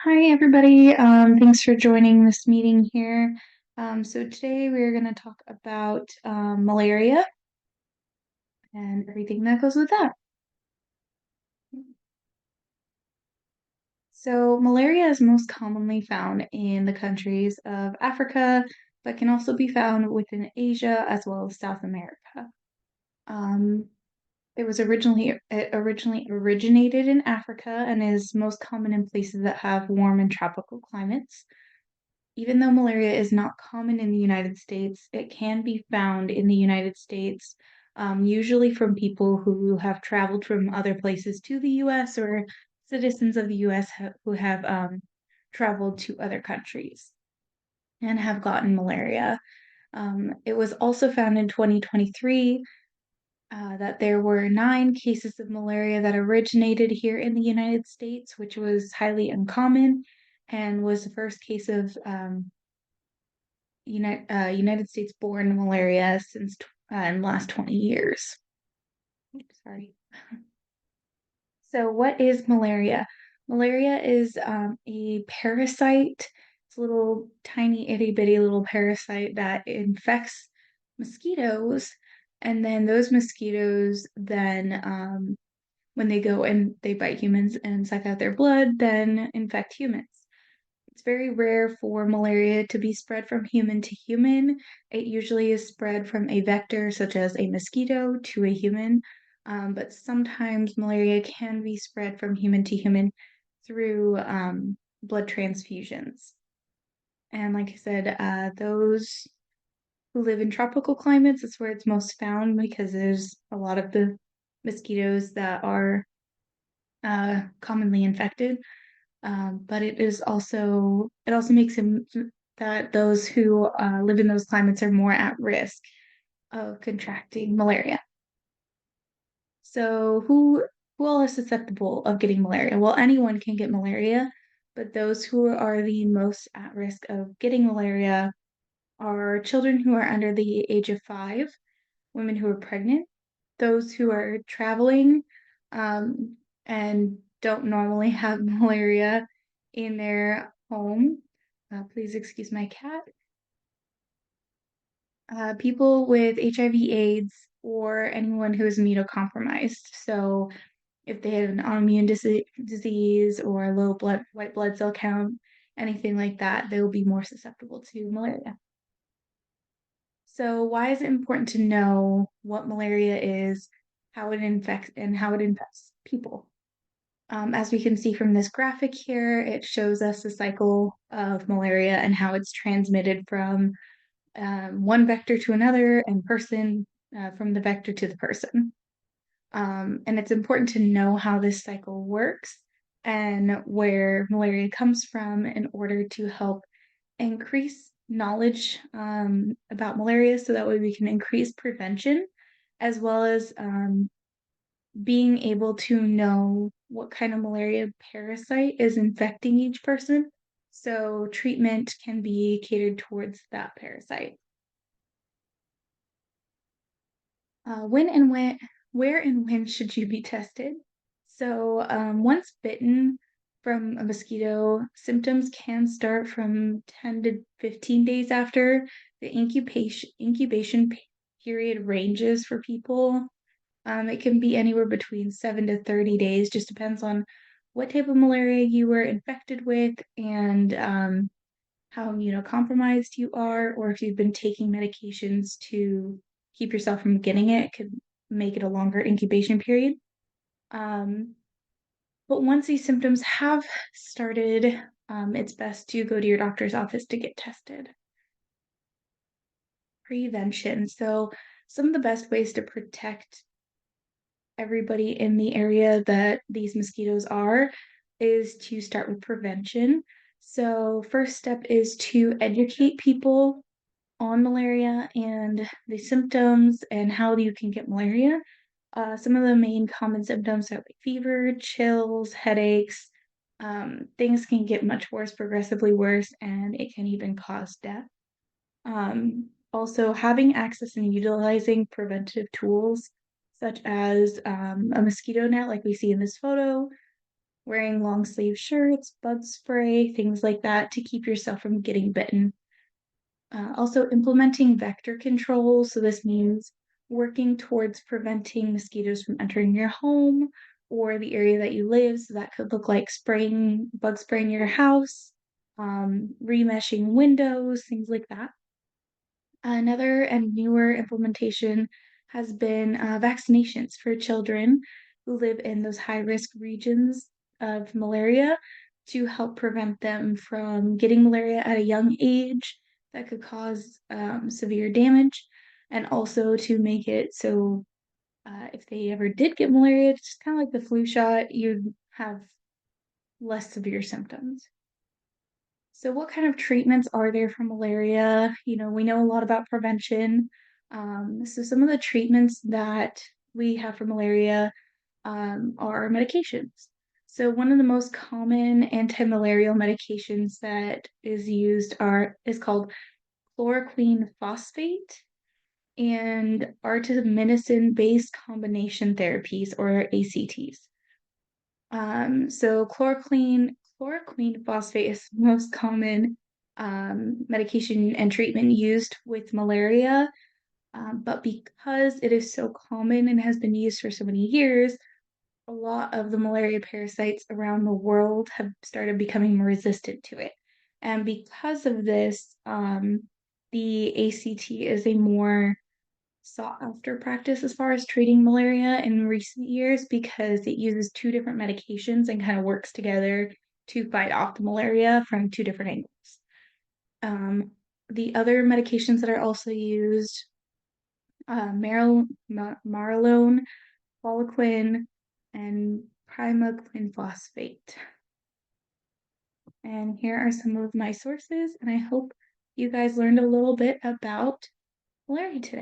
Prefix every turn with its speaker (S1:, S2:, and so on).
S1: Hi, everybody. Thanks for joining this meeting here. So today we're going to talk about malaria and everything that goes with that. So malaria is most commonly found in the countries of Africa, but can also be found within Asia as well as South America. Um, it originally originated in Africa and is most common in places that have warm and tropical climates. Even though malaria is not common in the United States, it can be found in the United States, usually from people who have traveled from other places to the US or citizens of the US who have traveled to other countries and have gotten malaria. It was also found in 2023 that there were 9 cases of malaria that originated here in the United States, which was highly uncommon and was the first case of United States born malaria since in the last 20 years. Oops, sorry. So, what is malaria? Malaria is a parasite. It's a little tiny, itty bitty little parasite that infects mosquitoes. And then those mosquitoes, when they go and they bite humans and suck out their blood, then infect humans. It's very rare for malaria to be spread from human to human. It usually is spread from a vector, such as a mosquito, to a human. But sometimes malaria can be spread from human to human through blood transfusions. And like I said, those who live in tropical climates, that's where it's most found because there's a lot of the mosquitoes that are commonly infected. But it also makes him that those who live in those climates are more at risk of contracting malaria. So who all is susceptible of getting malaria? Well, anyone can get malaria, but those who are the most at risk of getting malaria are children who are under the age of 5, women who are pregnant, those who are traveling and don't normally have malaria in their home. Please excuse my cat. People with HIV/AIDS or anyone who is immunocompromised. So if they have an autoimmune disease or low white blood cell count, anything like that, they will be more susceptible to malaria. So why is it important to know what malaria is, how it infects, and how it infects people? As we can see from this graphic here, it shows us the cycle of malaria and how it's transmitted from one vector to another and person from the vector to the person. And it's important to know how this cycle works and where malaria comes from in order to help increase knowledge about malaria so that way we can increase prevention as well as being able to know what kind of malaria parasite is infecting each person. So treatment can be catered towards that parasite. Where and when should you be tested? So once bitten from a mosquito, symptoms can start from 10 to 15 days after. The incubation period ranges for people. It can be anywhere between 7 to 30 days, just depends on what type of malaria you were infected with and how immunocompromised you are, or if you've been taking medications to keep yourself from getting it, it could make it a longer incubation period. Um, but once these symptoms have started, it's best to go to your doctor's office to get tested. Prevention. So, some of the best ways to protect everybody in the area that these mosquitoes are is to start with prevention. So, first step is to educate people on malaria and the symptoms and how you can get malaria. Some of the main common symptoms are like fever, chills, headaches. Things can get much worse, progressively worse, and it can even cause death. Also, having access and utilizing preventive tools such as a mosquito net, like we see in this photo, wearing long sleeve shirts, bug spray, things like that to keep yourself from getting bitten. Also implementing vector control. So this means working towards preventing mosquitoes from entering your home or the area that you live. So that could look like bug spraying your house, remeshing windows, things like that. Another and newer implementation has been vaccinations for children who live in those high risk regions of malaria to help prevent them from getting malaria at a young age that could cause severe damage, and also to make it so if they ever did get malaria, it's just kind of like the flu shot, you'd have less severe symptoms. So, what kind of treatments are there for malaria? We know a lot about prevention. So, some of the treatments that we have for malaria are medications. So, one of the most common anti-malarial medications that is called chloroquine phosphate and artemisinin-based combination therapies, or ACTs. So chloroquine phosphate is the most common medication and treatment used with malaria. But because it is so common and has been used for so many years, a lot of the malaria parasites around the world have started becoming resistant to it. And because of this, the ACT is a more sought after practice as far as treating malaria in recent years because it uses two different medications and kind of works together to fight off the malaria from two different angles. The other medications that are also used, maralone, poliquin, and primaquine phosphate. And here are some of my sources, and I hope you guys learned a little bit about malaria today.